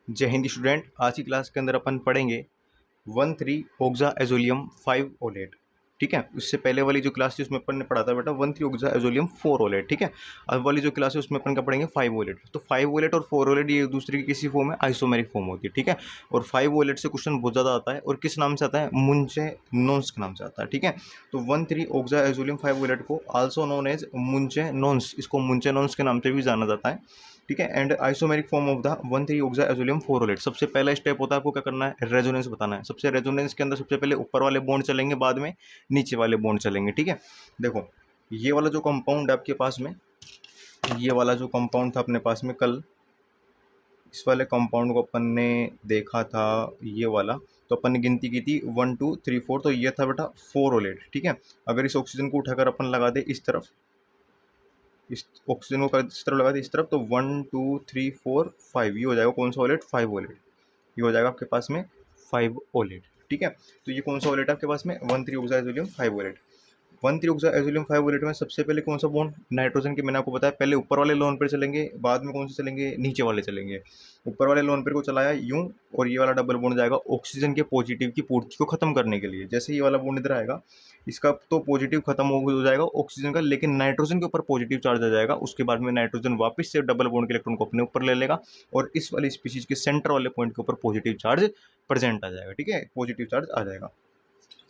जय हिंद स्टूडेंट। आज की क्लास के अंदर अपन पढ़ेंगे 1,3-ऑक्साएजोलियम 5 ओलेट। ठीक है, इससे पहले वाली जो क्लास थी उसमें अपन ने पढ़ा था बेटा 1,3-ऑक्साएजोलियम 4 ओलेट। ठीक है, अब वाली जो क्लास है उसमें अपन का पढ़ेंगे 5 ओलेट। तो 5 ओलेट और 4 ओलेट ये एक दूसरे की किसी फॉर्म है, आइसोमेरिक फॉर्म होती है। ठीक है, और 5 ओलेट से क्वेश्चन बहुत ज़्यादा आता है और किस नाम से आता है, मुंचे नॉन्स के नाम से आता है। ठीक है, तो 1,3-ऑक्साएजोलियम 5 ओलेट को आल्सो नोन एज मुंचे नॉन्स, इसको मुंचे नॉन्स के नाम से भी जाना जाता है। ठीक है, and isomeric form of the one three oxazolium 4 olate. सबसे पहला स्टेप होता है आपको क्या करना है, रेजोनेंस बताना है। सबसे रेजोनेंस के अंदर सबसे पहले ऊपर वाले बॉन्ड चलेंगे, बाद में नीचे वाले बॉन्ड चलेंगे। ठीक है, देखो ये वाला जो कंपाउंड है आपके पास में, ये वाला जो कंपाउंड था अपने पास में कल, इस वाले कंपाउंड को अपन ने देखा था, ये वाला। तो अपन ने गिनती की थी 1 2 3 4, तो ये था बेटा 4 ओलेट। ठीक है, अगर इस ऑक्सीजन को उठाकर अपन लगा दे इस तरफ, इस ऑक्सीजन को इस तरफ लगा दे इस तरफ, तो 1 2 3 4 5, ये हो जाएगा कौन सा ओलेट, 5 ओलेट। ये हो जाएगा आपके पास में 5 ओलेट। ठीक है, तो ये कौन सा ओलेट है आपके पास में, 1,3-ऑक्साएजोलियम 5 ओलेट। 1,3-ऑक्साएजोलियम 5 ओलेट में सबसे पहले कौन सा बॉन्ड, नाइट्रोजन के, मैंने आपको बताया पहले ऊपर वाले लोन पेयर चलेंगे, बाद में कौन से चलेंगे, नीचे वाले चलेंगे। ऊपर वाले लोन पेयर को चलाया यूं, और ये वाला डबल बॉन्ड जाएगा ऑक्सीजन के पॉजिटिव की पूर्ति को खत्म करने के लिए। जैसे ये वाला बॉन्ड इधर आएगा, इसका तो पॉजिटिव खत्म हो जाएगा ऑक्सीजन का, लेकिन नाइट्रोजन के ऊपर पॉजिटिव चार्ज आ जाएगा। उसके बाद में नाइट्रोजन वापस से डबल बॉन्ड के इलेक्ट्रॉन को अपने ऊपर ले लेगा, और इस वाली स्पीशीज के सेंटर वाले पॉइंट के ऊपर पॉजिटिव चार्ज प्रेजेंट आ जाएगा। ठीक है, पॉजिटिव चार्ज आ जाएगा।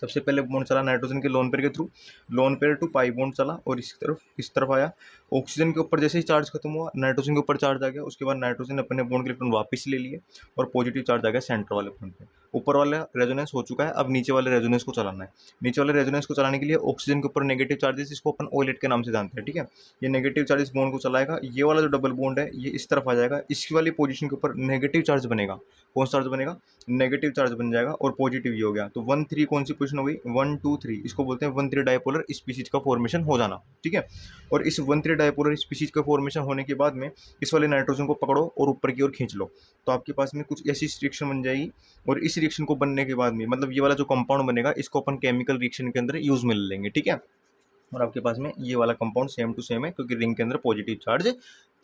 सबसे पहले बॉन्ड चला नाइट्रोजन के लोन पेयर के थ्रू, lone pair to pi bond चला, और इस तरफ आया। ऑक्सीजन के ऊपर जैसे ही चार्ज खत्म हुआ, नाइट्रोजन के ऊपर चार्ज आ गया। उसके बाद नाइट्रोजन ने अपने बॉन्ड के इलेक्ट्रॉन वापस ले लिए, और पॉजिटिव चार्ज आ गया सेंटर वाले पॉइंट पे। ऊपर वाला रेजोनेंस हो चुका है, अब नीचे वाले रेजोनेंस को चलाना है। नीचे वाले रेजोनेंस को चलाने के लिए ऑक्सीजन के ऊपर नेगेटिव चार्जेस, इसको अपन ओलेट के नाम से जानते हैं। ठीक है, ये नेगेटिव चार्जेस बॉन्ड को चलाएगा। ये वाला जो डबल बॉन्ड है ये इस तरफ आ जाएगा, इसकी वाली पोजीशन के ऊपर नेगेटिव चार्ज बनेगा। कौन सा चार्ज बनेगा, नेगेटिव चार्ज बन जाएगा, और पॉजिटिव ये हो गया। तो 1 3 कौन सी पोजीशन हो गई, 1 2 3, इसको बोलते हैं 1 3 डायपोलर स्पीशीज का फॉर्मेशन हो जाना। ठीक है, और इस 1 3 डायपोलर स्पीशीज का फॉर्मेशन होने के बाद में इस वाले नाइट्रोजन को पकड़ो और ऊपर की ओर खींच लो, तो आपके पास में कुछ ऐसी रिएक्शन बन जाएगी। और इस रिएक्शन को बनने के बाद में, मतलब ये वाला जो कंपाउंड बनेगा, इसको अपन केमिकल रिएक्शन के अंदर यूज में ले लेंगे। ठीक है, और आपके पास में ये वाला कंपाउंड सेम टू सेम है, क्योंकि रिंग के अंदर पॉजिटिव चार्ज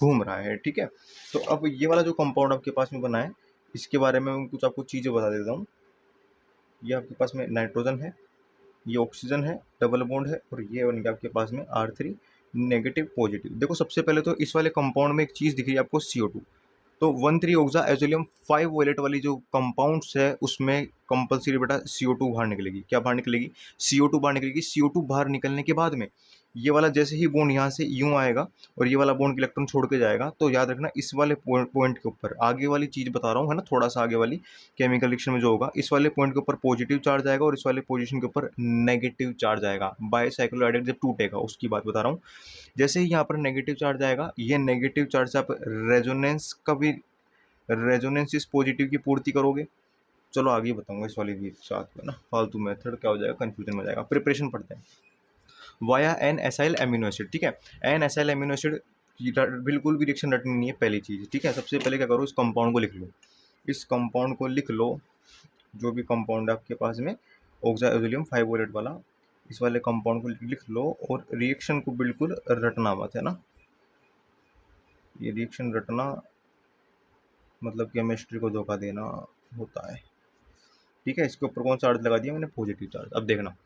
घूम रहा है। ठीक है, तो अब ये वाला जो कंपाउंड आपके पास में बना है, इसके बारे में मैं कुछ आपको चीज़ें बता देता हूँ। ये आपके पास में नाइट्रोजन है, ये ऑक्सीजन है, डबल बॉन्ड है, और ये बन गया आपके पास में R3 नेगेटिव पॉजिटिव। देखो सबसे पहले तो इस वाले कंपाउंड में एक चीज़ दिख रही है आपको, CO2। तो 1,3-ऑक्साएजोलियम 5 वोलेट वाली जो कंपाउंड्स है उसमें कंपलसरी बेटा CO2 बाहर निकलेगी। क्या बाहर निकलेगी, CO2 बाहर निकलेगी। CO2 बाहर निकलने के बाद में ये वाला जैसे ही बॉन्ड यहाँ से यूं आएगा और ये वाला बॉन्ड इलेक्ट्रॉन छोड़ के जाएगा, तो याद रखना इस वाले पॉइंट के ऊपर, आगे वाली चीज़ बता रहा हूँ है ना, थोड़ा सा आगे वाली केमिकल रिएक्शन में जो होगा, इस वाले पॉइंट के ऊपर पॉजिटिव चार्ज आएगा और इस वाले पोजीशन के ऊपर नेगेटिव चार्ज आएगा। बायसाइक्लोआइडेट जब टूटेगा उसकी बात बता रहा हूँ। जैसे ही यहाँ पर नेगेटिव चार्ज आएगा, ये नेगेटिव चार्ज से आप रेजोनेंस का भी, रेजोनेंस इस पॉजिटिव की पूर्ति करोगे। चलो आगे बताऊंगा इस वाली भी साथ में ना, फालतू मेथड क्या हो जाएगा, कंफ्यूजन में जाएगा। प्रिपरेशन पढ़ते हैं। Via N acyl amino acid. ठीक है, एन एसाइल एमिनो एसिड बिल्कुल भी रिएक्शन रटनी नहीं है पहली चीज़। ठीक है, सबसे पहले क्या करो, इस कंपाउंड को लिख लो। इस कंपाउंड को लिख लो, जो भी कंपाउंड है आपके पास में ऑक्साइडोलियम 5 वोलेट वाला, इस वाले कंपाउंड को लिख लो, और रिएक्शन को बिल्कुल रटना मत, है ना। ये रिएक्शन रटना मतलब केमिस्ट्री को धोखा देना होता है। ठीक है, इसके ऊपर कौन सा चार्ज लगा दिया मैंने, पॉजिटिव चार्ज। अब देखना,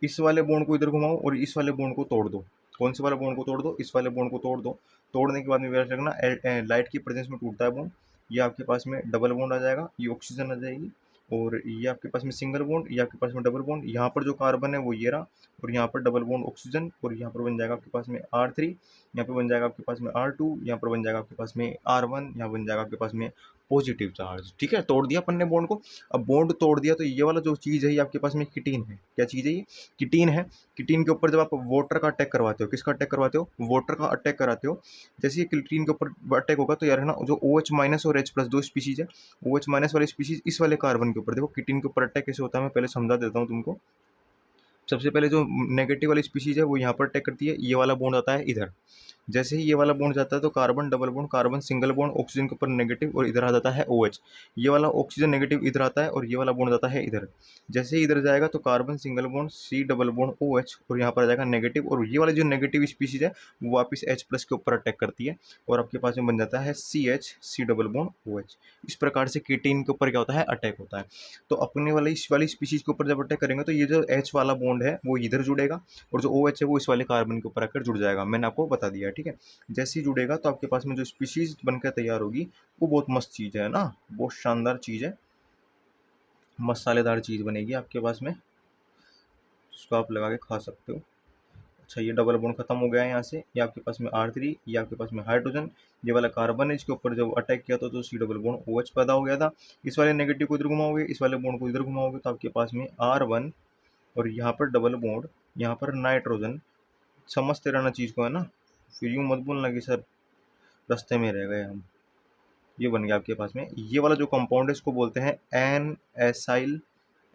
इस वाले बॉन्ड को इधर घुमाओ और इस वाले बॉन्ड को तोड़ दो। कौन से वाले बॉन्ड को तोड़ दो, इस वाले बॉन्ड को तोड़ दो। तोड़ने के बाद में याद रखना लाइट की प्रेजेंस में टूटता है बॉन्ड। ये आपके पास में डबल बॉन्ड आ जाएगा, ये ऑक्सीजन आ जाएगी, और ये आपके पास में सिंगल बॉन्ड, ये आपके पास में डबल बॉन्ड। यहाँ पर जो कार्बन है वो ये रहा, और यहाँ पर डबल बॉन्ड ऑक्सीजन, और यहाँ पर बन जाएगा आपके पास में R3, यहाँ पर बन जाएगा आपके पास में R2, यहाँ पर बन जाएगा आपके पास में R1, यहाँ बन जाएगा आपके पास में पॉजिटिव चार्ज। ठीक है, तोड़ दिया अपन ने बॉन्ड को। अब बॉन्ड तोड़ दिया तो ये वाला जो चीज़ है ये आपके पास में किटीन है। क्या चीज़ है ये, किटीन है। किटीन के ऊपर जब आप वाटर का अटैक करवाते हो, किसका अटैक करवाते हो, वाटर का अटैक कराते हो, जैसे ही किटीन के ऊपर अटैक होगा, तो यार है ना, जो OH माइनस और H प्लस दो स्पीशीज है, OH माइनस वाली स्पीशीज इस वाले कार्बन के ऊपर, देखो किटीन के ऊपर अटैक कैसे होता है मैं पहले समझा देता हूँ तुमको। सबसे पहले जो नेगेटिव वाली स्पीशीज है वो यहाँ पर अटैक करती है, ये वाला बॉन्ड आता है इधर, जैसे ही ये वाला बॉन्ड जाता है तो carbon double bond, carbon single bond oxygen के ऊपर नेगेटिव, और इधर आ जाता है OH। ये वाला ऑक्सीजन नेगेटिव इधर आता है और ये वाला बॉन्ड जाता है इधर। जैसे ही इधर जाएगा तो carbon single bond, C double bond OH, और यहाँ पर आ जाएगा नेगेटिव, और ये वाला जो नेगेटिव स्पीशीज है वो वापस H प्लस के ऊपर अटैक करती है और आपके पास में बन जाता है CH, C double bond OH। इस प्रकार से कीटीन के ऊपर क्या होता है, अटैक होता है। तो अपने वाली इस वाली स्पीशीज के ऊपर जब अटैक करेंगे तो ये जो H वाला बॉन्ड है वो इधर जुड़ेगा और जो OH है वो इस वाले कार्बन के ऊपर आकर जुड़ जाएगा। मैंने आपको बता दिया है, ठीक है। जैसे ही जुड़ेगा तो आपके पास में जो स्पीशीज बनकर तैयार होगी वो बहुत मस्त चीज़ है ना, बहुत शानदार चीज़ है, मसालेदार चीज़ बनेगी आपके पास में, जिसको आप लगा के खा सकते हो। अच्छा, ये डबल बॉन्ड खत्म हो गया है यहाँ से, ये आपके पास में R3, ये आपके पास में हाइड्रोजन, ये वाला कार्बन है इसके ऊपर जब अटैक किया था तो C डबल बॉन्ड OH पैदा हो गया था। इस वाले नेगेटिव को इधर घुमाओगे, इस वाले बॉन्ड को इधर घुमाओगे तो आपके पास में R1, और यहाँ पर डबल बॉन्ड, यहाँ पर नाइट्रोजन। समझते रहना चीज़ को, है ना, फिर यूँ मत बोलना कि सर रास्ते में रह गए हम। ये बन गया आपके पास में, ये वाला जो कंपाउंड है इसको बोलते हैं एन एसाइल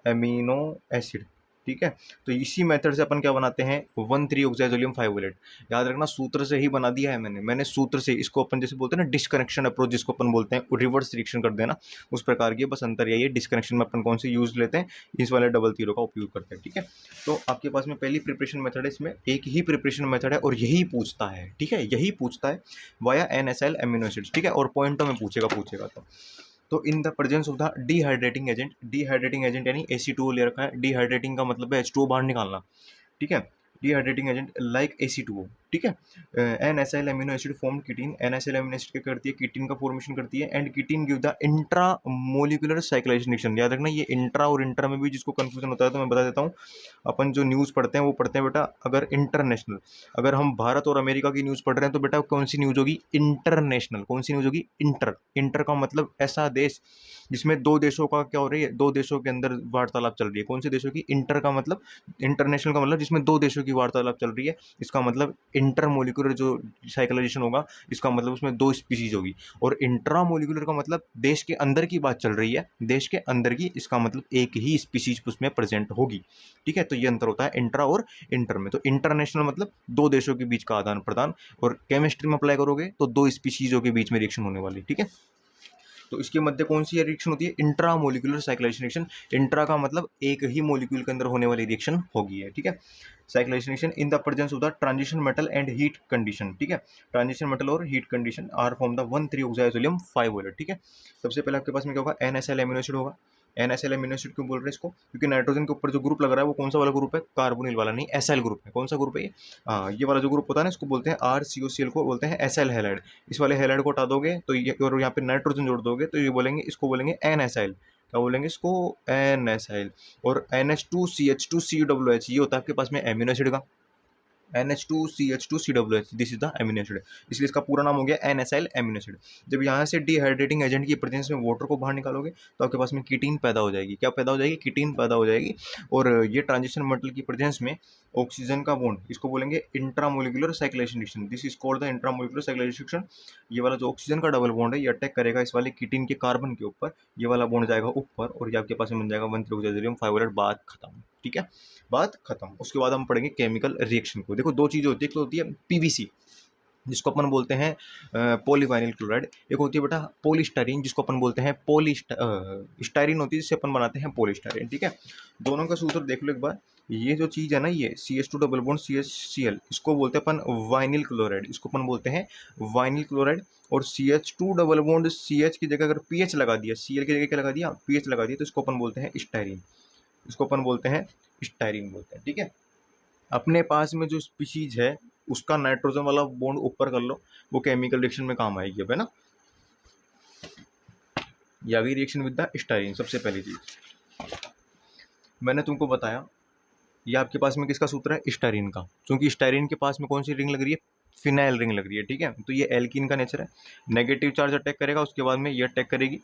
एमिनो एसिड, ठीक है। तो इसी मेथड से अपन क्या बनाते हैं, 1,3-ऑक्साइजोलियम 5-ओलेट। याद रखना, सूत्र से ही बना दिया है मैंने सूत्र से। इसको अपन जैसे बोलते हैं ना डिस्कनेक्शन अप्रोच, जिसको अपन बोलते हैं रिवर्स रिएक्शन कर देना, उस प्रकार की। बस अंतर यही है, डिस्कनेक्शन में अपन कौन से यूज लेते हैं, इस वाले डबल जीरो का उपयोग करते हैं, ठीक है। तो आपके पास में पहली प्रिपरेशन मेथड है, इसमें एक ही प्रिपरेशन मेथड है और यही पूछता है, ठीक है, यही पूछता है वाया NSL एमिनो एसिड्स, ठीक है। और पॉइंटों में पूछेगा तो इन the presence of the dehydrating agent यानी AC2O ले रखा है। डिहाइड्रेटिंग का मतलब है H2O बाहर निकालना, ठीक है। डिहाइड्रेटिंग एजेंट लाइक AC2O, ठीक है। NSL amino acid form ketene, NSL amino acid क्या करती है, कीटीन का फॉर्मेशन करती है, and ketene give the intra molecular cyclization reaction. याद रखना, ये इंट्रा और इंटर में भी जिसको कंफ्यूजन होता है तो मैं बता देता हूँ। अपन जो न्यूज़ पढ़ते हैं वो पढ़ते हैं बेटा, अगर इंटरनेशनल, अगर हम भारत और अमेरिका की न्यूज़ पढ़ रहे हैं तो बेटा कौन सी न्यूज़ होगी, इंटरनेशनल। कौन सी न्यूज़ होगी, इंटर का मतलब ऐसा देश जिसमें दो देशों का क्या हो रही है, दो देशों के अंदर वार्तालाप चल रही है। कौन से देशों की, इंटर का मतलब, इंटरनेशनल का मतलब जिसमें दो देशों की वार्तालाप चल रही है, इसका मतलब इंटर मोलिकुलर जो साइक्लाइजेशन होगा, इसका मतलब उसमें दो स्पीशीज होगी। और इंट्रा मोलिकुलर का मतलब देश के अंदर की बात चल रही है, देश के अंदर की, इसका मतलब एक ही स्पीशीज उसमें प्रेजेंट होगी, ठीक है। तो ये अंतर होता है इंट्रा और इंटर में। तो इंटरनेशनल मतलब दो देशों के बीच का आदान प्रदान, और केमिस्ट्री में अप्लाई करोगे तो दो स्पीशीजों के बीच में रिएक्शन होने वाली, ठीक है। तो इसके मध्य कौन सी रिएक्शन होती है, intra molecular cyclization reaction. Intra का मतलब एक ही मोलिक्यूल के अंदर होने वाली रिएक्शन होगी है, ठीक है। Cyclization reaction in the presence of the transition metal and heat condition, ठीक है। ट्रांजिशन मेटल और heat condition are form the one three oxazolium five olate, ठीक है। सबसे पहले आपके पास में क्या होगा, NSL एमिनो एसिड होगा। NSL एमिनो एसिड क्यों बोल रहे हैं इसको, क्योंकि नाइट्रोजन के ऊपर जो ग्रुप लग रहा है वो कौन सा वाला ग्रुप है, कार्बोनिल वाला नहीं, एसाइल ग्रुप है। कौन सा ग्रुप है ये, हाँ, ये वाला जो ग्रुप होता है ना, इसको बोलते हैं RCOCl को बोलते हैं एसाइल हैलाइड। इस वाले हैलाइड को हटा दोगे तो ये, और यहाँ पे नाइट्रोजन जोड़ दोगे तो ये बोलेंगे, इसको बोलेंगे एन-एसाइल। क्या बोलेंगे इसको, एन-एसाइल। और NH2CH2COOH ये होता है आपके पास में एमिनो एसिड का, NH2CH2COOH, this is the amino acid, इसलिए इसका पूरा नाम हो गया एन-एसाइल एमिनो एसिड। जब यहाँ से डिहाइड्रेटिंग एजेंट की प्रेजेंस में वाटर को बाहर निकालोगे तो आपके पास में कीटीन पैदा हो जाएगी। क्या पैदा हो जाएगी, कीटीन पैदा हो जाएगी। और ये ट्रांजिशन मेटल की प्रेजेंस में ऑक्सीजन का बॉन्ड, इसको बोलेंगे intramolecular cyclisation reaction, this is called the intramolecular cyclisation reaction. ये वाला जो ऑक्सीजन का डबल बॉन्ड है ये अटैक करेगा इस वाले कीटीन के कार्बन के ऊपर, ये वाला बॉन्ड जाएगा ऊपर और ये आपके पास में बन जाएगा 1,3-ऑक्साइजोलियम 5-ओलेट, बात खत्म, ठीक है, बात खत्म। उसके बाद हम पढ़ेंगे केमिकल रिएक्शन को। देखो दो चीज़ें होती है, एक तो होती है PVC जिसको अपन बोलते हैं पॉलीवाइनिल क्लोराइड, एक होती है बेटा पॉलीस्टाइरीन जिसको अपन बोलते हैं स्टाइरीन होती है जिससे अपन बनाते हैं पॉलीस्टाइरीन, ठीक है। दोनों का सूत्र देख लो एक बार। ये जो चीज़ है ना, ये CH2 डबल बॉन्ड CHCl, इसको बोलते हैं अपन वाइनिल क्लोराइड, इसको अपन बोलते हैं वाइनिल क्लोराइड। और CH2 डबल बॉन्ड CH की जगह अगर PH लगा दिया, Cl की जगह क्या लगा दिया, PH लगा दिया, तो इसको अपन बोलते हैं स्टाइरीन, इसको अपन बोलते हैं स्टाइरीन बोलते हैं, ठीक है। अपने पास में जो स्पीशीज है उसका नाइट्रोजन वाला बॉन्ड ऊपर कर लो, वो केमिकल रिएक्शन में काम आएगी, अब है ना। ये आ गई रिएक्शन विद द स्टाइरीन। सबसे पहली चीज मैंने तुमको बताया, ये आपके पास में किसका सूत्र है, स्टाइरीन का, क्योंकि स्टाइरीन के पास में कौन सी रिंग लग रही है, फिनाइल रिंग लग रही है, ठीक है। तो ये एल्कीन का नेचर है, नेगेटिव चार्ज अटैक करेगा, उसके बाद में ये अटैक करेगी,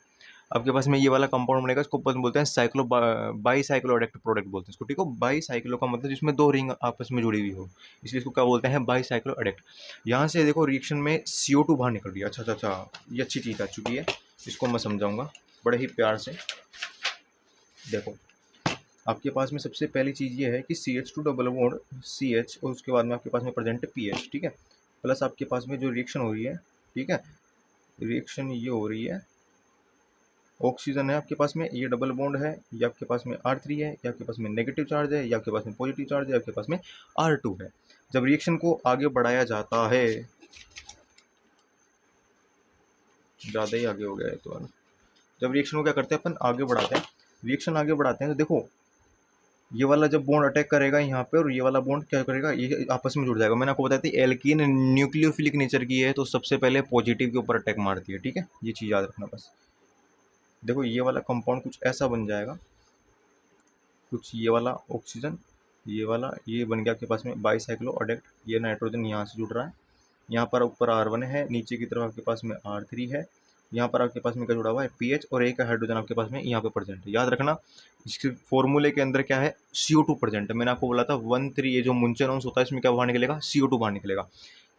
आपके पास में ये वाला कंपाउंड बनेगा, इसको अपन बोलते हैं साइक्लो बाई साइक्लोएडेक्ट प्रोडक्ट बोलते हैं इसको, ठीक है। बाई साइक्लो का मतलब जिसमें दो रिंग आपस में जुड़ी हुई हो, इसलिए इसको क्या बोलते हैं, बाई साइक्लोएडेक्ट। यहाँ से देखो रिएक्शन में CO2 बाहर निकल रही है, अच्छा अच्छा अच्छा, ये अच्छी चीज़ आ चुकी है, इसको मैं समझाऊंगा बड़े ही प्यार से। देखो आपके पास में सबसे पहली चीज़ ये है कि CH2 डबल बॉन्ड CH और उसके बाद में आपके पास में प्रेजेंट है PH, ठीक है। प्लस आपके पास में जो रिएक्शन हो रही है, ठीक है, रिएक्शन ये हो रही है, ऑक्सीजन है आपके पास में, ये डबल बॉन्ड है, ये आपके पास में R3 है, ये आपके पास में नेगेटिव चार्ज है, ये आपके पास में पॉजिटिव चार्ज है, आपके पास में R2 है। जब रिएक्शन को आगे बढ़ाया जाता है, ज़्यादा ही आगे हो गया है तो, जब रिएक्शन को क्या करते हैं अपन, आगे बढ़ाते हैं, रिएक्शन आगे बढ़ाते हैं तो देखो ये वाला जब बॉन्ड अटैक करेगा यहाँ पे, और ये वाला बॉन्ड क्या करेगा, ये आपस में जुड़ जाएगा। मैंने आपको बताया था एल्कीन न्यूक्लियोफिलिक नेचर की है, तो सबसे पहले पॉजिटिव के ऊपर अटैक मारती है, ठीक है, ये चीज़ याद रखना बस। देखो ये वाला कंपाउंड कुछ ऐसा बन जाएगा, कुछ ये वाला ऑक्सीजन, ये वाला, ये बन गया आपके पास में बाईसाइक्लो अडेक्ट, ये नाइट्रोजन यहाँ से जुड़ रहा है, यहाँ पर ऊपर R1 है, नीचे की तरफ आपके पास में R3 है, यहाँ पर आपके पास में क्या जुड़ा हुआ है PH, और एक हाइड्रोजन आपके पास में यहाँ पे प्रेजेंट है। याद रखना इसके फॉर्मूले के अंदर क्या है, CO2 प्रेजेंट है। मैंने आपको बोला था 1,3, ये जो मुंचेनॉन्स होता है इसमें क्या बाहर निकलेगा, CO2 बाहर निकलेगा।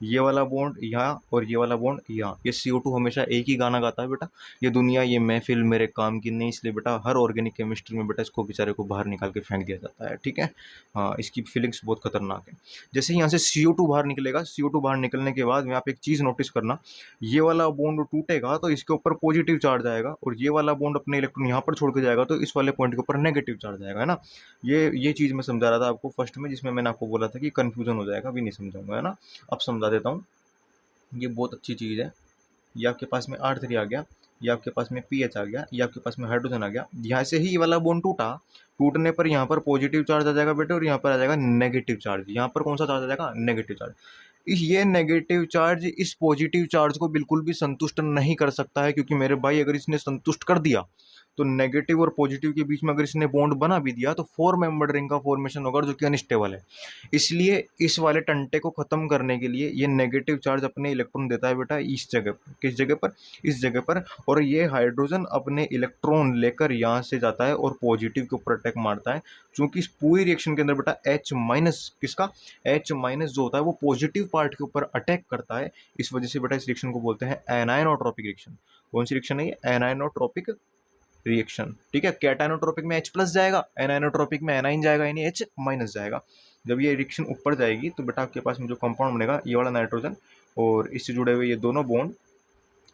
ये वाला बॉन्ड यहाँ और ये वाला बॉन्ड यहाँ, ये CO2 हमेशा एक ही गाना गाता है बेटा, ये दुनिया ये महफिल मेरे काम की नहीं, इसलिए बेटा हर ऑर्गेनिक केमिस्ट्री में बेटा इसको बेचारे को बाहर निकाल के फेंक दिया जाता है, ठीक है। हाँ, इसकी फीलिंग्स बहुत खतरनाक है। जैसे ही यहाँ से CO2 बाहर निकलेगा, CO2 बाहर निकलने के बाद में आप एक चीज़ नोटिस करना, ये वाला बॉन्ड टूटेगा तो इसके ऊपर पॉजिटिव चार्ज आएगा, और ये वाला बॉन्ड अपने इलेक्ट्रॉन यहाँ पर छोड़ के जाएगा तो इस वाले पॉइंट के ऊपर नेगेटिव चार्ज आएगा, है ना। ये चीज़ मैं समझा रहा था आपको फर्स्ट में, जिसमें मैंने आपको बोला था कि कन्फ्यूजन हो जाएगा, अभी नहीं समझाऊंगा, है ना। अब समझा देता हूँ, ये बहुत अच्छी चीज़ है। ये आपके पास में R3 आ गया, ये आपके पास में PH आ गया, ये आपके पास में हाइड्रोजन आ गया। यहाँ से ही ये वाला बॉन्ड टूटा, टूटने पर यहाँ पर पॉजिटिव चार्ज आ जाएगा बेटे, और यहाँ पर आ जाएगा नेगेटिव चार्ज। यहाँ पर कौन सा चार्ज आ जाएगा, नेगेटिव चार्ज। ये नेगेटिव चार्ज इस पॉजिटिव चार्ज को बिल्कुल भी संतुष्ट नहीं कर सकता है, क्योंकि मेरे भाई अगर इसने संतुष्ट कर दिया तो नेगेटिव और पॉजिटिव के बीच में अगर इसने बॉन्ड बना भी दिया तो 4 मेंबर्ड रिंग का फॉर्मेशन होगा, जो कि अनस्टेबल है। इसलिए इस वाले टंटे को ख़त्म करने के लिए ये नेगेटिव चार्ज अपने इलेक्ट्रॉन देता है बेटा इस जगह पर, किस जगह पर, इस जगह पर, और ये हाइड्रोजन अपने इलेक्ट्रॉन लेकर यहाँ से जाता है और पॉजिटिव के ऊपर अटैक मारता है। चूँकि इस पूरी रिएक्शन के अंदर बेटा H- किसका, H- जो होता है वो पॉजिटिव पार्ट के ऊपर अटैक करता है। इस वजह से बेटा इस रिएक्शन को बोलते हैं एनायनोट्रोपिक रिएक्शन। कौन सी रिएक्शन है ये, एनायनोट्रोपिक रिएक्शन, ठीक है। कैटाइनोट्रोपिक में H प्लस जाएगा, एनाइनोट्रोपिक में एनाइन जाएगा, यानी H माइनस जाएगा। जब ये रिएक्शन ऊपर जाएगी तो बेटा आपके पास में जो कंपाउंड बनेगा, ये वाला नाइट्रोजन और इससे जुड़े हुए ये दोनों बॉन्ड,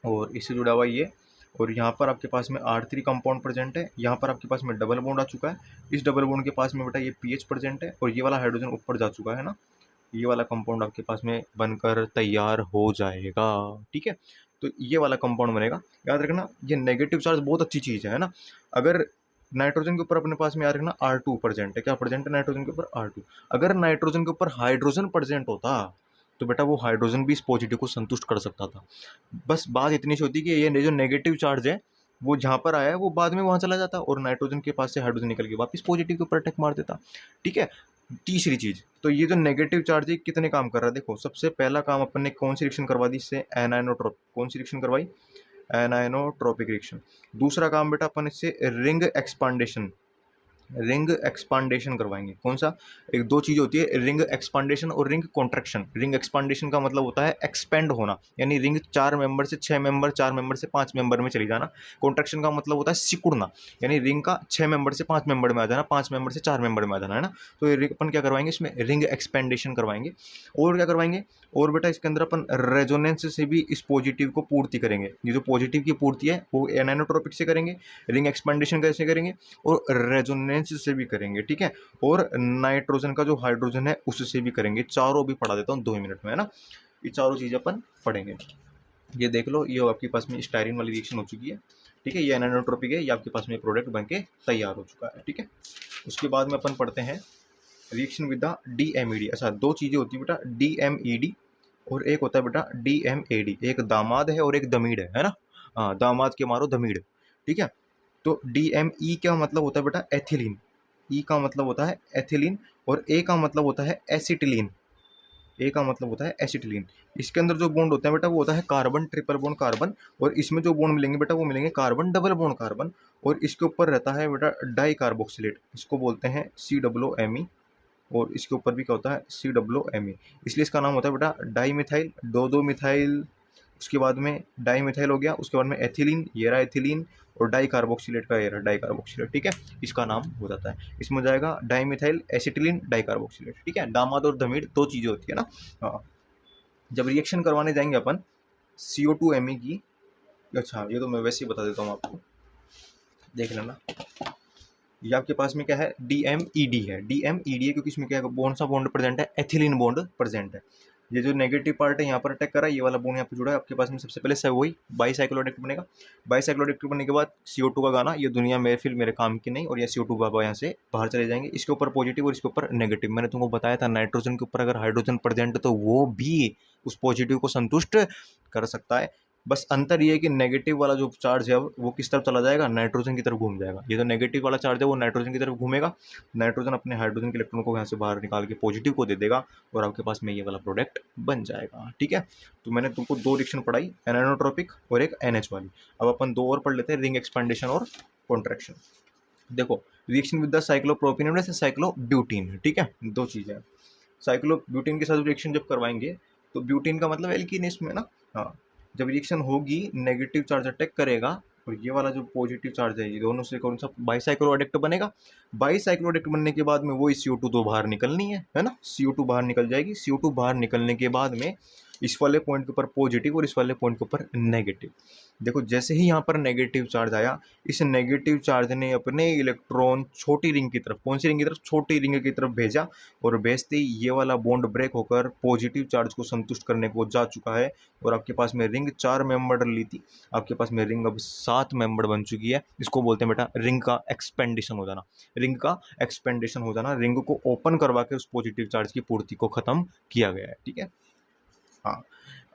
और इससे जुड़ा हुआ ये, और यहाँ पर आपके पास में R3 कंपाउंड प्रेजेंट है, यहाँ पर आपके पास में डबल बॉन्ड आ चुका है, इस डबल बॉन्ड के पास में बेटा ये PH प्रेजेंट है, और ये वाला हाइड्रोजन ऊपर जा चुका है ना, ये वाला कंपाउंड आपके पास में बनकर तैयार हो जाएगा, ठीक है। तो ये वाला कंपाउंड बनेगा। याद रखना ये नेगेटिव चार्ज बहुत अच्छी चीज़ है ना। अगर नाइट्रोजन के ऊपर अपने पास में याद रखना R2 प्रेजेंट है, क्या प्रेजेंट है नाइट्रोजन के ऊपर, R2। अगर नाइट्रोजन के ऊपर हाइड्रोजन प्रेजेंट होता तो बेटा वो हाइड्रोजन भी इस पॉजिटिव को संतुष्ट कर सकता था। बस बात इतनी सी होती कि ये जो नेगेटिव चार्ज है वो जहाँ पर आया है वो बाद में वहाँ चला जाता, और नाइट्रोजन के पास से हाइड्रोजन निकल के वापस पॉजिटिव के ऊपर अटैक मार देता, ठीक है। तीसरी चीज़, तो ये जो नेगेटिव चार्ज है कितने काम कर रहा है, देखो सबसे पहला काम अपन ने कौन सी रिएक्शन करवा दी इससे, एनाइनोट्रोप, कौन सी रिएक्शन करवाई, एनाइनोट्रोपिक रिएक्शन। दूसरा काम बेटा अपन इससे रिंग एक्सपांडेशन, रिंग एक्सपांडेशन करवाएंगे। कौन सा, एक दो चीज़ होती है, रिंग एक्सपांडेशन और रिंग कॉन्ट्रैक्शन। रिंग एक्सपांडेशन का मतलब होता है एक्सपेंड होना, यानी रिंग 4 मेंबर से 6 मेंबर, 4 मेंबर से 5 मेंबर में चली जाना। कॉन्ट्रैक्शन का मतलब होता है सिकुड़ना, यानी रिंग का 6 मेंबर से 5 मेंबर में आ जाना, 5 मेंबर से 4 मेंबर में आ जाना, है ना। तो ये अपन क्या करवाएंगे इसमें, रिंग एक्सपेंडेशन करवाएंगे। और क्या करवाएंगे, और बेटा इसके अंदर अपन रेजोनेंस से भी इस पॉजिटिव को पूर्ति करेंगे। ये जो पॉजिटिव की पूर्ति है वो एनाइनोट्रोपिक से करेंगे, रिंग एक्सपेंडेशन कैसे करेंगे, और रेजोनेंस से भी करेंगे, ठीक है। और नाइट्रोजन का जो हाइड्रोजन है उससे भी करेंगे। चारों भी पढ़ा देता हूँ 2 मिनट में, है ना। ये चारों चीज़ें अपन पढ़ेंगे। ये देख लो, ये आपके पास में स्टायरीन वाली रिएक्शन हो चुकी है, ठीक है। ये एनाइनोट्रोपिक है, ये आपके पास में प्रोडक्ट बन के तैयार हो चुका है, ठीक है। उसके बाद में अपन पढ़ते हैं रिएक्शन विद द DMED। अच्छा, दो चीज़ें होती है बेटा, DMED और एक होता है बेटा DMAD। एक दामाद है और एक दमीड़ है ना। हाँ, दामाद के मारो दमीड़, ठीक है। तो DME क्या मतलब होता है बेटा, एथिलीन। ई का मतलब होता है एथिलीन, और ए का मतलब होता है एसिटिलीन। ए का मतलब होता है एसिटिलीन। इसके अंदर जो बॉन्ड होता है बेटा वो होता है कार्बन ट्रिपल बॉन्ड कार्बन, और इसमें जो बॉन्ड मिलेंगे बेटा वो मिलेंगे कार्बन डबल बॉन्ड कार्बन, और इसके ऊपर रहता है बेटा डाई कार्बोक्सिलेट, इसको बोलते हैं COOMe, और इसके ऊपर भी क्या होता है, COOMe। इसलिए इसका नाम होता है बेटा डाई मिथाइल, दो दो मिथाइल, उसके बाद में डाई मिथाइल हो गया, उसके बाद में एथिलीन, ये रहा एथिलीन, और डाई कार्बोक्सिलेट का ये रहा डाई कार्बोक्सिलेट, ठीक है। इसका नाम हो जाता है, इसमें जाएगा dimethyl acetylene dicarboxylate, ठीक है। दामाद और धमीर दो चीज़ें होती है ना। हाँ, जब रिएक्शन करवाने जाएंगे अपन CO2 Me की, अच्छा ये तो मैं वैसे ही बता देता हूँ आपको, देख लेना। ये आपके पास में क्या है, DMED है, DMED है क्योंकि इसमें क्या है, कौन सा बॉन्ड प्रेजेंट है, एथिलीन बॉन्ड प्रेजेंट है। ये जो नेगेटिव पार्ट है यहाँ पर अटैक करा, ये वाला बॉन्ड यहाँ पे जुड़ा है आपके पास में, सबसे पहले सब वही बाईसाइक्लोएडेक्टिव बनेगा। बाईसाइक्लोएडेक्टिव बनने के बाद CO2 का गाना, ये दुनिया मेरे फिर मेरे काम की नहीं, और ये CO2 बाबा यहाँ से बाहर चले जाएंगे। इसके ऊपर पॉजिटिव और इसके ऊपर नेगेटिव, मैंने तुमको बताया था नाइट्रोजन के ऊपर अगर हाइड्रोजन प्रेजेंट है तो वो भी उस पॉजिटिव को संतुष्ट कर सकता है। बस अंतर ये है कि नेगेटिव वाला जो चार्ज है वो किस तरफ चला जाएगा, नाइट्रोजन की तरफ घूम जाएगा। ये जो नेगेटिव वाला चार्ज है वो नाइट्रोजन की तरफ घूमेगा, नाइट्रोजन अपने हाइड्रोजन के इलेक्ट्रॉन को यहाँ से बाहर निकाल के पॉजिटिव को दे देगा, और आपके पास में ये वाला प्रोडक्ट बन जाएगा। ठीक है, तो मैंने तुमको दो रिएक्शन पढ़ाई, एनानोट्रोपिक और एक NH वाली। अब अपन दो और पढ़ लेते हैं, रिंग एक्सपेंडेशन और कॉन्ट्रैक्शन। देखो, रिएक्शन विद द साइक्लोप्रोपीन और साइक्लोब्यूटीन, ठीक है, दो चीज़ें हैं। साइक्लोब्यूटीन के साथ रिएक्शन जब करवाएंगे तो ब्यूटीन का मतलब एल्कीन इसमें ना, हाँ, जब रिएक्शन होगी नेगेटिव चार्ज अटैक करेगा, और ये वाला जो पॉजिटिव चार्ज है ये दोनों से कौन सा बाईसाइक्लोएडेक्ट बनेगा। बाईसाइक्लोएडेक्ट बनने के बाद में वही CO2 तो बाहर निकलनी है ना, CO2 बाहर निकल जाएगी। CO2 बाहर निकलने के बाद में इस वाले पॉइंट के ऊपर पॉजिटिव और इस वाले पॉइंट के ऊपर नेगेटिव। देखो जैसे ही यहाँ पर नेगेटिव चार्ज आया, इस नेगेटिव चार्ज ने अपने इलेक्ट्रॉन छोटी रिंग की तरफ, कौन सी रिंग की तरफ, छोटी रिंग की तरफ भेजा, और भेजते ही ये वाला बॉन्ड ब्रेक होकर पॉजिटिव चार्ज को संतुष्ट करने को जा चुका है, और आपके पास में रिंग 4 मेंबर ली थी, आपके पास में रिंग अब 7 मेंबर बन चुकी है। इसको बोलते हैं बेटा रिंग का एक्सपेंडेशन हो जाना, रिंग का एक्सपेंडेशन हो जाना, रिंग को ओपन करवा के उस पॉजिटिव चार्ज की पूर्ति को खत्म किया गया है। ठीक है, हाँ।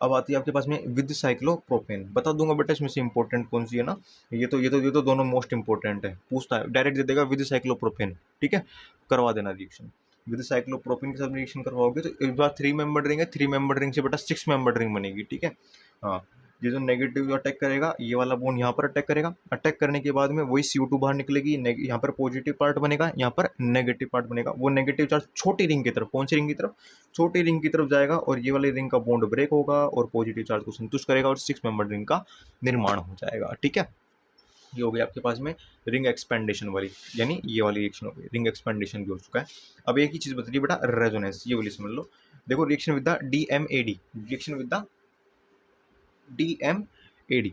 अब आती है आपके पास में विद साइक्लोप्रोपेन, बता दूंगा बेटा इसमें से इंपॉर्टेंट कौन सी है ना, ये तो दोनों मोस्ट इंपॉर्टेंट है, पूछता है डायरेक्ट दे देगा विद साइक्लोप्रोपेन। ठीक है, करवा देना रिएक्शन विद साइक्लोप्रोपेन के साथ रिएक्शन करवाओगे तो एक बार 3 मेंबर रिंग है, 3 मेंबर रिंग से बेटा 6 मेंबर रिंग बनेगी। ठीक है, हाँ, ये जो नेगेटिव अटैक करेगा, ये वाला बॉन्ड यहाँ पर अटैक करेगा, अटैक करने के बाद में वही CO2 बाहर निकलेगी, यहाँ पर पॉजिटिव पार्ट बनेगा, यहाँ पर नेगेटिव पार्ट बनेगा। वो नेगेटिव चार्ज छोटी रिंग की तरफ, कौन सी रिंग की तरफ, छोटी रिंग की तरफ जाएगा, और ये वाली रिंग का बॉन्ड ब्रेक होगा और पॉजिटिव चार्ज को संतुष्ट करेगा, और 6 मेंबर रिंग का निर्माण हो जाएगा। ठीक है, ये हो गई आपके पास में रिंग एक्सपेंडेशन वाली, यानी ये वाली रिएक्शन हो गई, रिंग एक्सपेंडेशन भी हो चुका है। अब एक ही चीज़ बता रही बेटा, रेजोनेंस, ये वाली समझ लो। देखो reaction with the DMAD, reaction with the DMAD,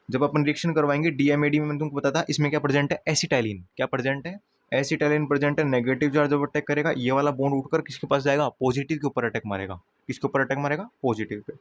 जब अपन रिएक्शन करवाएंगे DMAD में, मैंने तुमको बताया था इसमें क्या प्रेजेंट है, एसिटाइलिन, क्या प्रेजेंट है, एसिटाइलिन प्रेजेंट है। नेगेटिव चार्ज जब अटैक करेगा, ये वाला बॉन्ड उठकर किसके पास जाएगा, पॉजिटिव के ऊपर अटैक मारेगा, किसके ऊपर अटैक मारेगा, पॉजिटिव पे।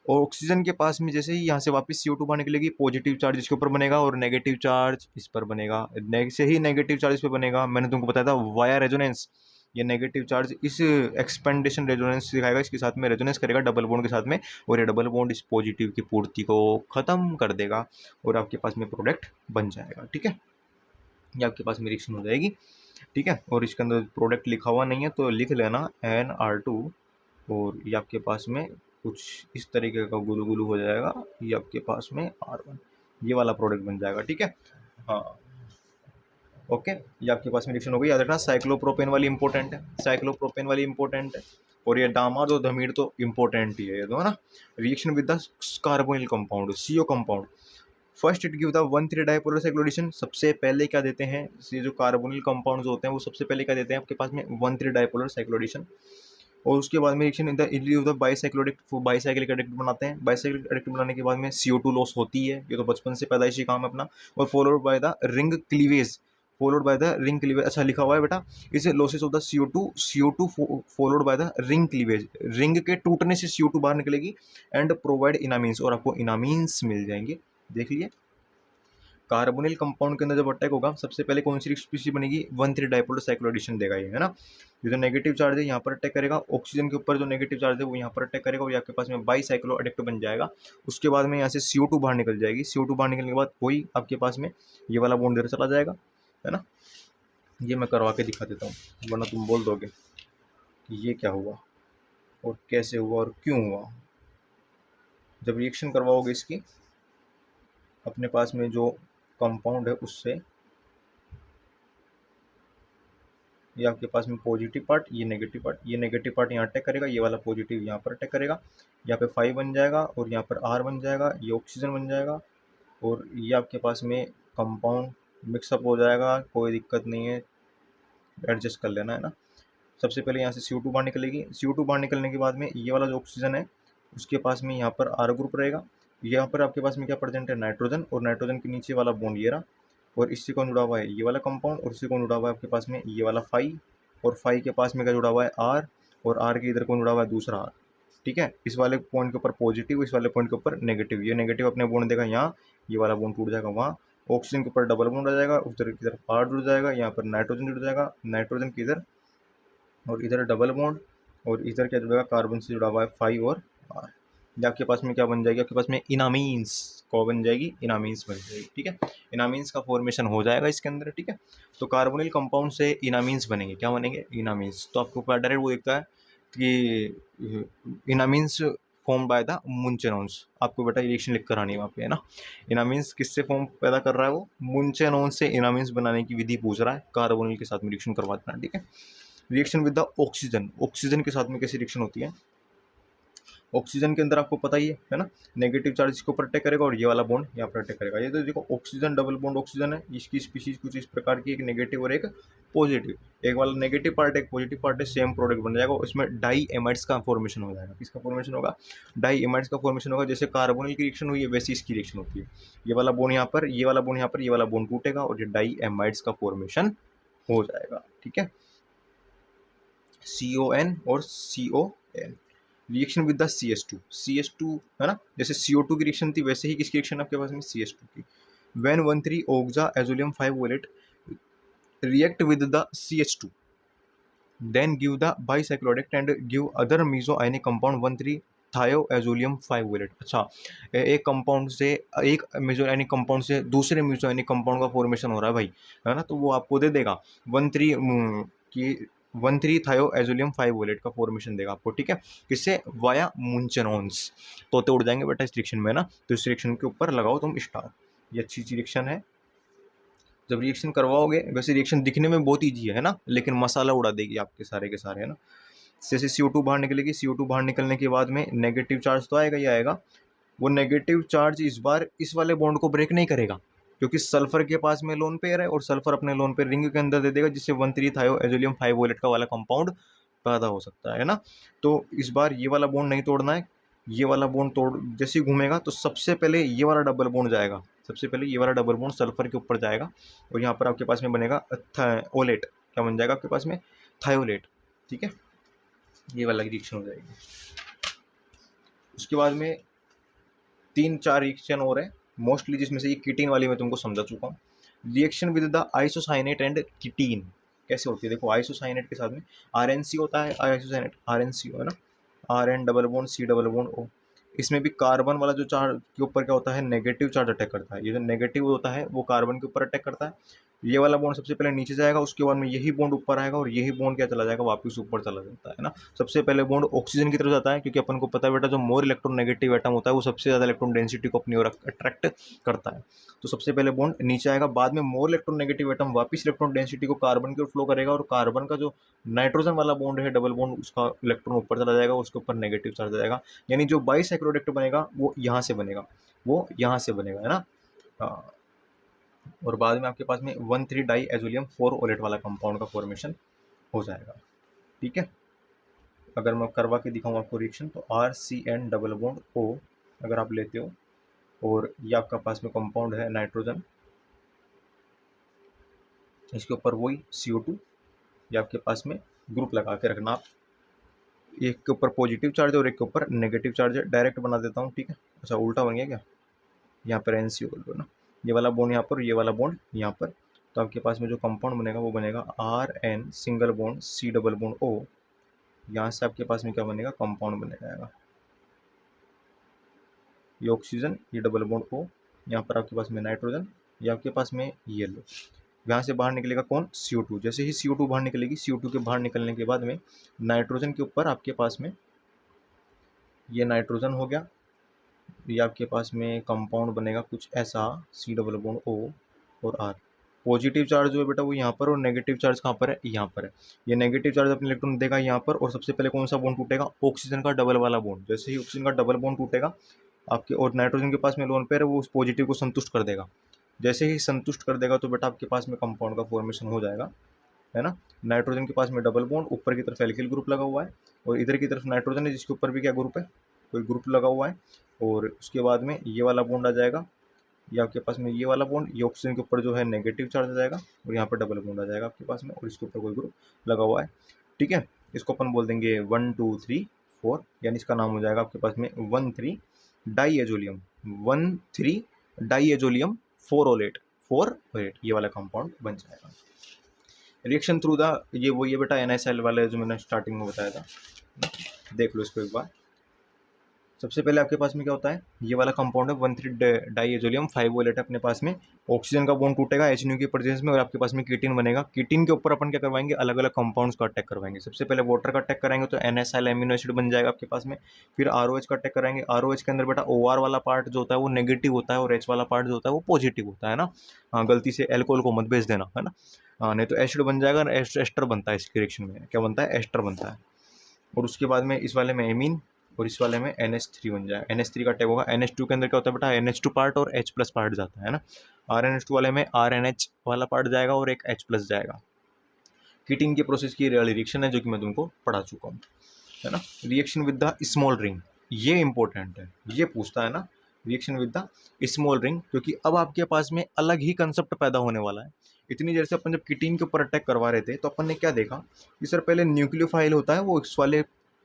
और ऑक्सीजन के पास में जैसे ही यहाँ से वापस CO2 बाहर निकलेगी, पॉजिटिव चार्ज इसके ऊपर बनेगा और नेगेटिव चार्ज इस पर बनेगा, से ही नेगेटिव चार्ज इस पर बनेगा। मैंने तुमको बताया था वाया रेजोनेंस, ये नेगेटिव चार्ज इस एक्सपेंडेशन रेजोनेंस दिखाएगा, इसके साथ में रेजोनेंस करेगा डबल बॉन्ड के साथ में, और ये डबल बॉन्ड इस पॉजिटिव की पूर्ति को खत्म कर देगा, और आपके पास में प्रोडक्ट बन जाएगा। ठीक है, ये आपके पास में रिएक्शन हो जाएगी। ठीक है, और इसके अंदर प्रोडक्ट लिखा हुआ नहीं है तो लिख लेना NR2, और ये आपके पास में कुछ इस तरीके का गुलू गुलू हो जाएगा, ये आपके पास में R1, ये वाला प्रोडक्ट बन जाएगा। ठीक है, हाँ, ओके, ये आपके पास में रिएक्शन हो गई। याद रखना साइक्लोप्रोपेन वाली इंपॉर्टेंट है, साइक्लोप्रोपेन वाली इंपॉर्टेंट है, और ये डामार और धमीर तो इंपॉर्टेंट ही है ये दो, है ना। Reaction with the carbonyl compound, CO compound, first it give the 1,3 dipolar cycloaddition, सबसे पहले क्या देते हैं, ये जो कार्बोनिल कंपाउंड्स होते हैं वो सबसे पहले क्या देते हैं आपके पास में, 1,3 डाइपोलर साइक्लोएडिशन। और उसके बाद में reaction in the bicycloadduct, bicyclic adduct बनाते हैं, बाईसाइक्लिक एडिक्ट बनाने के बाद में CO2 लॉस होती है, ये तो बचपन से पैदाइशी काम है अपना, और followed by the ring cleavage, followed by the ring cleavage, अच्छा लिखा हुआ है बेटा, इसे losses of the CO2 followed by the ring cleavage, ring के टूटने से CO2 बाहर निकलेगी, एंड प्रोवाइड इनामीन्स, और आपको इनामीन्स मिल जाएंगे। देख लिए, कार्बोनिल कंपाउंड के अंदर जब अटैक होगा सबसे पहले कौन सी स्पीशीज बनेगी, 1,3 डाइपोलर साइक्लोएडिशन देगा ये, है ना। ये जो नेगेटिव चार्ज है यहाँ पर अटैक करेगा, ऑक्सीजन के ऊपर जो नेगेटिव चार्ज है वो यहाँ पर अटैक करेगा, और आपके पास में बाईसाइक्लो एडिक्ट बन जाएगा। उसके बाद में यहाँ से CO2 बाहर निकल जाएगी, CO2 बाहर निकलने के बाद वही आपके पास में ये वाला बॉन्ड इधर चला जाएगा, है ना। ये मैं करवा के दिखा देता हूँ, वरना तुम बोल दोगे कि ये क्या हुआ और कैसे हुआ और क्यों हुआ। जब रिएक्शन करवाओगे इसकी अपने पास में जो कंपाउंड है उससे, ये आपके पास में पॉजिटिव पार्ट, ये नेगेटिव पार्ट, ये नेगेटिव पार्ट यहाँ अटैक करेगा, ये वाला पॉजिटिव यहाँ पर अटैक करेगा, यहाँ पे 5 बन जाएगा और यहाँ पर R बन जाएगा, ये ऑक्सीजन बन जाएगा, और ये आपके पास में कंपाउंड मिक्सअप हो जाएगा, कोई दिक्कत नहीं है, एडजस्ट कर लेना, है ना। सबसे पहले यहाँ से CO2 बाहर निकलेगी। CO2 बाहर निकलने के बाद में ये वाला जो ऑक्सीजन है उसके पास में यहाँ पर R ग्रुप रहेगा। यहाँ पर आपके पास में क्या प्रेजेंट है, नाइट्रोजन, और नाइट्रोजन के नीचे वाला बॉन्ड ये रहा, और इससे कौन जुड़ा हुआ है, ये वाला कंपाउंड, और इससे कौन जुड़ा हुआ है आपके पास में ये वाला फाई, और फाई के पास में क्या जुड़ा हुआ है, आर, और आर के इधर कौन जुड़ा हुआ है, दूसरा आर। ठीक है, इस वाले पॉइंट के ऊपर पॉजिटिव, इस वाले पॉइंट के ऊपर नेगेटिव। ये नेगेटिव अपने बॉन्ड देगा यहाँ, ये वाला बॉन्ड टूट जाएगा वहाँ, ऑक्सीजन के ऊपर डबल बॉन्ड आ जाएगा, उधर की तरफ आर जुड़ जाएगा, यहाँ पर नाइट्रोजन जुड़ जाएगा, नाइट्रोजन की इधर, और इधर डबल बॉन्ड, और इधर क्या जुड़ेगा, कार्बन से जुड़ा हुआ है फाइव और आर। ये आपके पास में क्या बन जाएगी, आपके पास में इनामीन्स को बन जाएगी, इनामीन्स बन जाएगी। ठीक है, इनामीन्स का फॉर्मेशन हो जाएगा इसके अंदर। ठीक है, तो कार्बोनिल कंपाउंड से इनामीन्स बनेंगे, क्या बनेंगे, इनामीन्स। तो आपको डायरेक्ट वो दिखता है कि इनामीन्स फॉर्म बाय द मुंचेनॉन्स। आपको बेटा रिएक्शन लिख कर आनी है वहाँ पे, है ना। इनामीन्स किससे फॉर्म पैदा कर रहा है, वो मुंचेनॉन से इनामीन्स बनाने की विधि पूछ रहा है, कार्बोनिल के साथ में रिएक्शन करवा देना। ठीक है, reaction with the oxygen, oxygen के साथ में कैसी रिएक्शन होती है, ऑक्सीजन के अंदर आपको पता ही है ना, नेगेटिव चार्ज इसको पर अटैक करेगा और ये वाला बॉन्ड यहाँ पर अटैक करेगा। ये तो देखो ऑक्सीजन डबल बॉन्ड ऑक्सीजन है, इसकी स्पीशीज कुछ इस प्रकार की, एक नेगेटिव और एक पॉजिटिव, एक वाला नेगेटिव पार्ट एक पॉजिटिव पार्ट है, सेम प्रोडक्ट बन जाएगा। इसमें डाई एमाइड्स का फॉर्मेशन हो जाएगा। किसका फॉर्मेशन होगा, डाई एमाइड्स का फॉर्मेशन होगा। जैसे कार्बोनिल की रिएक्शन हुई है वैसे इसकी रिएक्शन होती है। ये वाला बॉन्ड यहाँ पर, ये वाला बॉन्ड यहाँ पर, ये वाला बॉन्ड टूटेगा और ये डाई एमाइड्स का फॉर्मेशन हो जाएगा। ठीक है, CON और CON। Reaction with the CS2 है ना, जैसे CO2 की रिएक्शन थी वैसे ही किसकी रिएक्शन आपके पास में, CS2 की। When 1,3 oxazolium 5 olate react with the CH2 then give the bicycloadduct and give other mesoionic compound 1,3 थायो एजोलियम 5 वोलेट। अच्छा, एक कंपाउंड से, एक मेजो आयनिक कंपाउंड से दूसरे मेजो आयनिक कंपाउंड का फॉर्मेशन हो रहा है भाई, है ना, तो वो आपको दे देगा 1,3 की 1,3 थायो एजोलियम 5 वोलेट का फॉर्मेशन देगा आपको। ठीक है, किससे, वाया मुंचेनॉन्स। तो उड़ जाएंगे बेटा इस रिएक्शन में ना, तो इस रिएक्शन के ऊपर लगाओ तुम स्टार। ये अच्छी सी रिएक्शन है। जब रिएक्शन करवाओगे, वैसे रिएक्शन दिखने में बहुत ईजी है ना, लेकिन मसाला उड़ा देगी आपके सारे के सारे, है ना। जैसे CO2 बाहर निकलेगी, CO2 बाहर निकलने के बाद में नेगेटिव चार्ज तो आएगा ही आएगा। वो नेगेटिव चार्ज इस बार इस वाले बॉन्ड को ब्रेक नहीं करेगा, क्योंकि सल्फर के पास में लोन पेयर है और सल्फर अपने लोन पेयर रिंग के अंदर दे देगा, जिससे 1,3 थायो एजोलियम 5 वोलेट का वाला कंपाउंड पैदा हो सकता है ना। तो इस बार ये वाला बॉन्ड नहीं तोड़ना है, ये वाला बॉन्ड तोड़, जैसे ही घूमेगा तो सबसे पहले ये वाला डबल बॉन्ड जाएगा, सबसे पहले ये वाला डबल बॉन्ड सल्फर के ऊपर जाएगा, और यहाँ पर आपके पास में बनेगा ओलेट, क्या बन जाएगा आपके पास में, थायोलेट। ठीक है, ये वाला रिएक्शन हो जाएगी। उसके बाद में 3-4 रिएक्शन और है मोस्टली, जिसमें से ये कीटीन वाली मैं तुमको समझा चुका हूँ। Reaction with the isocyanate and ketene कैसे होती है, देखो आइसोसाइनेट के साथ में RNC होता है, आइसोसाइनेट RNC है ना, RN double bond C double bond O। इसमें भी कार्बन वाला जो चार्ज के ऊपर क्या होता है, नेगेटिव चार्ज अटैक करता है। ये जो नेगेटिव होता है वो कार्बन के ऊपर अटैक करता है। ये वाला बॉन्ड सबसे पहले नीचे जाएगा, उसके बाद में यही बॉन्ड ऊपर आएगा, और यही बॉन्ड क्या चला जाएगा, वापस ऊपर चला जाता है ना। सबसे पहले बॉन्ड ऑक्सीजन की तरफ जाता है, क्योंकि अपन को पता है बेटा जो मोर इलेक्ट्रोनेगेटिव एटम होता है वो सबसे ज़्यादा इलेक्ट्रॉन डेंसिटी को अपनी ओर अट्रैक्ट करता है। तो सबसे पहले बॉन्ड नीचे आएगा, बाद में मोर इलेक्ट्रोनेगेटिव एटम वापस इलेक्ट्रॉन डेंसिटी को कार्बन की ओर फ्लो करेगा, और कार्बन का जो नाइट्रोजन वाला बॉन्ड है डबल बॉन्ड, उसका इलेक्ट्रॉन ऊपर चला जाएगा, उसके ऊपर नेगेटिव चार्ज आ जाएगा। यानी जो बाइसाइक्लोडेक्ट बनेगा वो यहाँ से बनेगा, वो यहाँ से बनेगा, है ना। और बाद में आपके पास में 1,3 डाई एजोलियम 4 ओलेट वाला कंपाउंड का फॉर्मेशन हो जाएगा। ठीक है, अगर मैं करवा के दिखाऊँ आपको रिएक्शन, तो RCN डबल बॉन्ड O अगर आप लेते हो, और ये आपका पास में कंपाउंड है नाइट्रोजन, इसके ऊपर वही CO2, ये आपके पास में ग्रुप लगा के रखना आप, एक के ऊपर पॉजिटिव चार्ज है और एक के ऊपर नेगेटिव चार्ज है। डायरेक्ट बना देता हूँ, ठीक है। अच्छा, उल्टा बन गया क्या, यहाँ पर NCO कर दो ना, ये वाला बॉन्ड यहाँ पर, ये वाला बॉन्ड यहाँ पर, तो आपके पास में जो कंपाउंड बनेगा वो बनेगा RN single bond C double bond O। यहाँ से आपके पास में क्या बनेगा, कंपाउंड बन जाएगा, ये ऑक्सीजन, ये डबल बॉन्ड O, यहाँ पर आपके पास में नाइट्रोजन, ये आपके पास में येलो। यहाँ से बाहर निकलेगा कौन, CO2। जैसे ही CO2 बाहर निकलेगी, CO2 के बाहर निकलने के बाद में नाइट्रोजन के ऊपर आपके पास में ये नाइट्रोजन हो गया, ये आपके पास में कंपाउंड बनेगा कुछ ऐसा, C डबल बॉन्ड O और R। पॉजिटिव चार्ज जो है बेटा वो यहाँ पर, और नेगेटिव चार्ज कहाँ पर है, यहाँ पर है। ये नेगेटिव चार्ज अपने इलेक्ट्रॉन देगा यहाँ पर, और सबसे पहले कौन सा बॉन्ड टूटेगा, ऑक्सीजन का डबल वाला बॉन्ड। जैसे ही ऑक्सीजन का डबल बॉन्ड टूटेगा आपके, और नाइट्रोजन के पास में लोन पेयर है, वो उस पॉजिटिव को संतुष्ट कर देगा। जैसे ही संतुष्ट कर देगा तो बेटा आपके पास में कंपाउंड का फॉर्मेशन हो जाएगा। है ना। नाइट्रोजन के पास में डबल बॉन्ड, ऊपर की तरफ एल्किल ग्रुप लगा हुआ है, और इधर की तरफ नाइट्रोजन है जिसके ऊपर भी क्या ग्रुप है, कोई ग्रुप लगा हुआ है। और उसके बाद में ये वाला बॉन्ड आ जाएगा, ये आपके पास में ये वाला बॉन्ड, ये ऑक्सीजन के ऊपर जो है नेगेटिव चार्ज आ जाएगा, और यहाँ पर डबल बॉन्ड आ जाएगा आपके पास में, और इसके ऊपर कोई ग्रुप लगा हुआ है। ठीक है, इसको अपन बोल देंगे 1 2 3 4, यानी इसका नाम हो जाएगा आपके पास में 1,3 डाईएजोलियम, 1,3 डाईएजोलियम 4 ओलेट ये वाला कंपाउंड बन जाएगा। रिएक्शन थ्रू द, ये वो ये बेटा NaCl वाले जो मैंने स्टार्टिंग में बताया था, देख लो इसको एक बार। सबसे पहले आपके पास में क्या होता है, ये वाला कंपाउंड है 1,3 डाईएजोलियम 5 ओलेट अपने पास में, ऑक्सीजन का बॉन्ड टूटेगा HNO की प्रेजेंस में, और आपके पास में कीटीन बनेगा। कीटीन के ऊपर अपन क्या करवाएंगे, अलग अलग कंपाउंड्स का अटैक करवाएंगे। सबसे पहले वाटर का अटैक कराएंगे तो NaCl एमिनो एसिड बन जाएगा आपके पास में। फिर ROH का अटैक कराएंगे, ROH के अंदर बेटा OR वाला पार्ट जो होता है वो नेगेटिव होता है, और H वाला पार्ट जो होता है वो पॉजिटिव होता है ना। हाँ, गलती से एल्कोहल को मत भेज देना, है ना। हाँ, नहीं तो एसिड बन जाएगा, एस्टर बनता है इसकी रिएक्शन में, क्या बनता है, एस्टर बनता है। और उसके बाद में इस वाले में एमीन, और इस वाले में NH3 बन जाएगा। NH3 का अटैक होगा, NH2 के अंदर क्या होता है बेटा, NH2 पार्ट और H प्लस पार्ट जाता है ना। RNH2 वाले में RNH वाला पार्ट जाएगा और एक H प्लस जाएगा। कीटिंग के प्रोसेस की रिएक्शन है जो कि मैं तुमको पढ़ा चुका हूँ, है ना। Reaction with the small ring, ये इंपॉर्टेंट है, ये पूछता है ना, reaction with the small ring, क्योंकि अब आपके पास में अलग ही कंसेप्ट पैदा होने वाला है। इतनी देर से अपन जब कीटीन के ऊपर अटैक करवा रहे थे तो अपन ने क्या देखा कि सर पहले न्यूक्लियोफाइल होता है वो इस वाले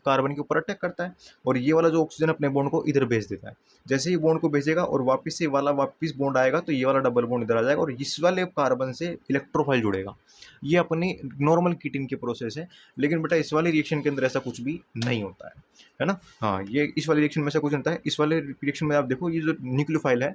कार्बन के ऊपर अटैक करता है, और ये वाला जो ऑक्सीजन अपने बॉन्ड को इधर भेज देता है। जैसे ही बॉन्ड को भेजेगा और वापस से वाला वापस बॉन्ड आएगा तो ये वाला डबल बॉन्ड इधर आ जाएगा, और इस वाले कार्बन से इलेक्ट्रोफाइल जुड़ेगा। ये अपनी नॉर्मल कीटीन की प्रोसेस है। लेकिन बेटा इस वाले रिएक्शन के अंदर ऐसा कुछ भी नहीं होता है ना। हाँ, ये इस वाले रिएक्शन में ऐसा कुछ नहीं होता है। इस वाले रिएक्शन में आप देखो, ये जो न्यूक्लियोफाइल है,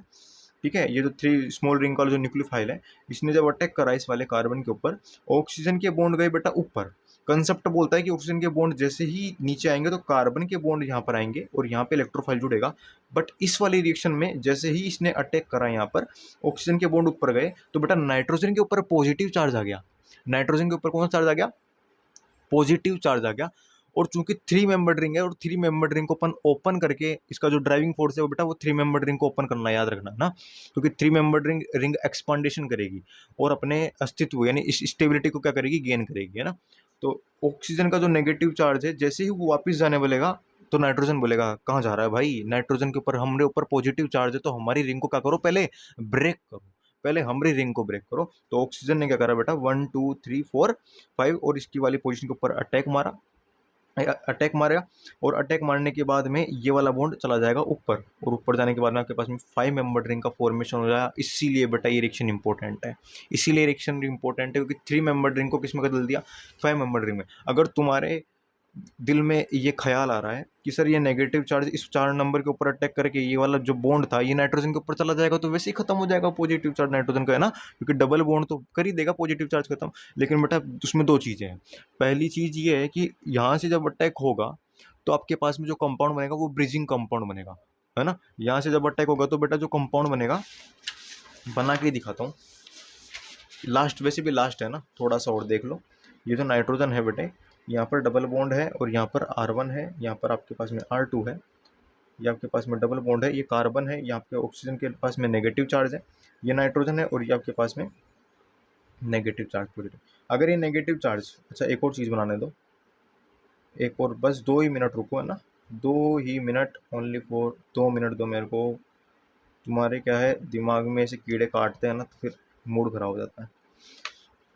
ठीक है, ये जो 3 स्मॉल रिंग वाला जो न्यूक्लियोफाइल है, इसने जब अटैक करा इस वाले कार्बन के ऊपर, ऑक्सीजन के बॉन्ड गए बेटा ऊपर। कंसेप्ट बोलता है कि ऑक्सीजन के बॉन्ड जैसे ही नीचे आएंगे तो कार्बन के बॉन्ड यहाँ पर आएंगे और यहाँ पे इलेक्ट्रोफाइल जुड़ेगा। बट इस वाली रिएक्शन में जैसे ही इसने अटैक करा यहाँ पर, ऑक्सीजन के बॉन्ड ऊपर गए तो बेटा नाइट्रोजन के ऊपर पॉजिटिव चार्ज आ गया। नाइट्रोजन के ऊपर कौन सा चार्ज आ गया, पॉजिटिव चार्ज आ गया। और चूंकि 3 मेंबर्ड रिंग है, और 3 मेंबर्ड रिंग को अपन ओपन करके, इसका जो ड्राइविंग फोर्स है वो बेटा वो 3 मेंबर्ड रिंग को ओपन करना, याद रखना ना, क्योंकि 3 मेंबर्ड रिंग एक्सपांडेशन करेगी और अपने अस्तित्व यानी इस स्टेबिलिटी को क्या करेगी, गेन करेगी, है ना। तो ऑक्सीजन का जो नेगेटिव चार्ज है, जैसे ही वो वापस जाने बोलेगा तो नाइट्रोजन बोलेगा कहाँ जा रहा है भाई, नाइट्रोजन के ऊपर हमारे ऊपर पॉजिटिव चार्ज है तो हमारी रिंग को क्या करो, पहले ब्रेक करो, पहले हमारी रिंग को ब्रेक करो। तो ऑक्सीजन ने क्या करा बेटा, 1 2 3 4 5, और इसकी वाली पोजीशन के ऊपर अटैक मारा, और अटैक मारने के बाद में ये वाला बॉन्ड चला जाएगा ऊपर, और ऊपर जाने के बाद में आपके पास में 5 मेंबर्ड रिंग का फॉर्मेशन हो जाएगा। इसीलिए बेटा ये रिएक्शन इंपॉर्टेंट है, इसीलिए रिएक्शन इंपॉर्टेंट है क्योंकि 3 मेंबर्ड रिंग को किस में बदल दिया, 5 मेंबर्ड रिंग में। अगर तुम्हारे दिल में ये ख्याल आ रहा है कि सर ये नेगेटिव चार्ज इस 4 नंबर के ऊपर अटैक करके ये वाला जो बॉन्ड था ये नाइट्रोजन के ऊपर चला जाएगा, तो वैसे ही खत्म हो जाएगा पॉजिटिव चार्ज नाइट्रोजन का, है ना, क्योंकि डबल बॉन्ड तो कर ही देगा पॉजिटिव चार्ज खत्म। लेकिन बेटा उसमें 2 चीज़ें हैं। पहली चीज़ ये है कि यहाँ से जब अटैक होगा तो आपके पास में जो कंपाउंड बनेगा वो ब्रिजिंग कंपाउंड बनेगा, है ना। यहाँ से जब अटैक होगा तो बेटा जो कंपाउंड बनेगा, बना के दिखाता हूँ, लास्ट, वैसे भी लास्ट है ना, थोड़ा सा और देख लो। ये जो नाइट्रोजन है बेटे, यहाँ पर डबल बॉन्ड है और यहाँ पर R1 है, यहाँ पर आपके पास में R2 है, ये आपके पास में डबल बॉन्ड है, ये कार्बन है, यहाँ पे ऑक्सीजन के पास में नेगेटिव चार्ज है, ये नाइट्रोजन है, और ये आपके पास में नेगेटिव चार्ज पॉजिटिव। अगर ये नेगेटिव चार्ज, अच्छा एक और चीज़ बनाने दो, एक और बस 2 ही मिनट रुको, है ना, 2 ही मिनट, ओनली फॉर 2 मिनट दो मेरे को। तुम्हारे क्या है, दिमाग में ऐसे कीड़े काटते हैं ना तो फिर मूड खराब हो जाता है।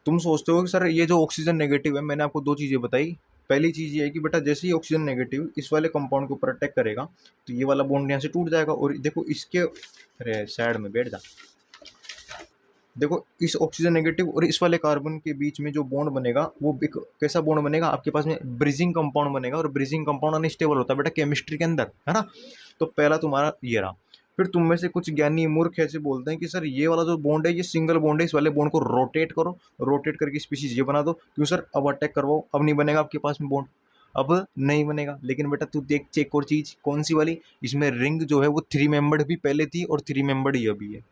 तुम सोचते हो कि सर ये जो ऑक्सीजन नेगेटिव है, मैंने आपको 2 चीज़ें बताई। पहली चीज़ ये है कि बेटा जैसे ही ऑक्सीजन नेगेटिव इस वाले कंपाउंड के ऊपर अटैक करेगा तो ये वाला बॉन्ड यहाँ से टूट जाएगा, और देखो इसके, अरे साइड में बैठ जा, देखो इस ऑक्सीजन नेगेटिव और इस वाले कार्बन के बीच में जो बॉन्ड बनेगा वो एक कैसा बॉन्ड बनेगा, आपके पास में ब्रिजिंग कंपाउंड बनेगा, और ब्रिजिंग कंपाउंड अनस्टेबल होता है बेटा केमिस्ट्री के अंदर, है ना। तो पहला तुम्हारा ये रहा। फिर तुम में से कुछ ज्ञानी मूर्ख ऐसे बोलते हैं कि सर ये वाला जो बॉन्ड है ये सिंगल बॉन्ड है, इस वाले बॉन्ड को रोटेट करो, रोटेट करके स्पीशीज ये बना दो। क्यों सर, अब अटैक करवाओ, अब नहीं बनेगा आपके पास में बॉन्ड, अब नहीं बनेगा। लेकिन बेटा तू देख, चेक और चीज कौन सी वाली, इसमें रिंग जो है वो 3 मेंबर्ड भी पहले थी और 3 मेंबर्ड ही अभी है,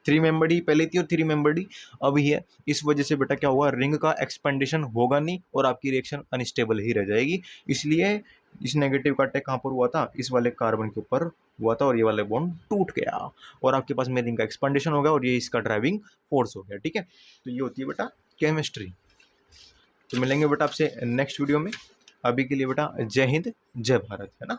3 मेंबर्ड ही पहले थी और 3 मेंबर्ड ही अभी है। इस वजह से बेटा क्या हुआ, रिंग का एक्सपेंडेशन होगा नहीं और आपकी रिएक्शन अनस्टेबल ही रह जाएगी। इसलिए इस नेगेटिव का अटैक कहाँ पर हुआ था, इस वाले कार्बन के ऊपर हुआ था, और ये वाले बॉन्ड टूट गया और आपके पास में रिंग का एक्सपेंडेशन हो गया और ये इसका ड्राइविंग फोर्स हो गया। ठीक है, तो ये होती है बेटा केमिस्ट्री। तो मिलेंगे बेटा आपसे नेक्स्ट वीडियो में। अभी के लिए बेटा जय हिंद, जय भारत, है ना।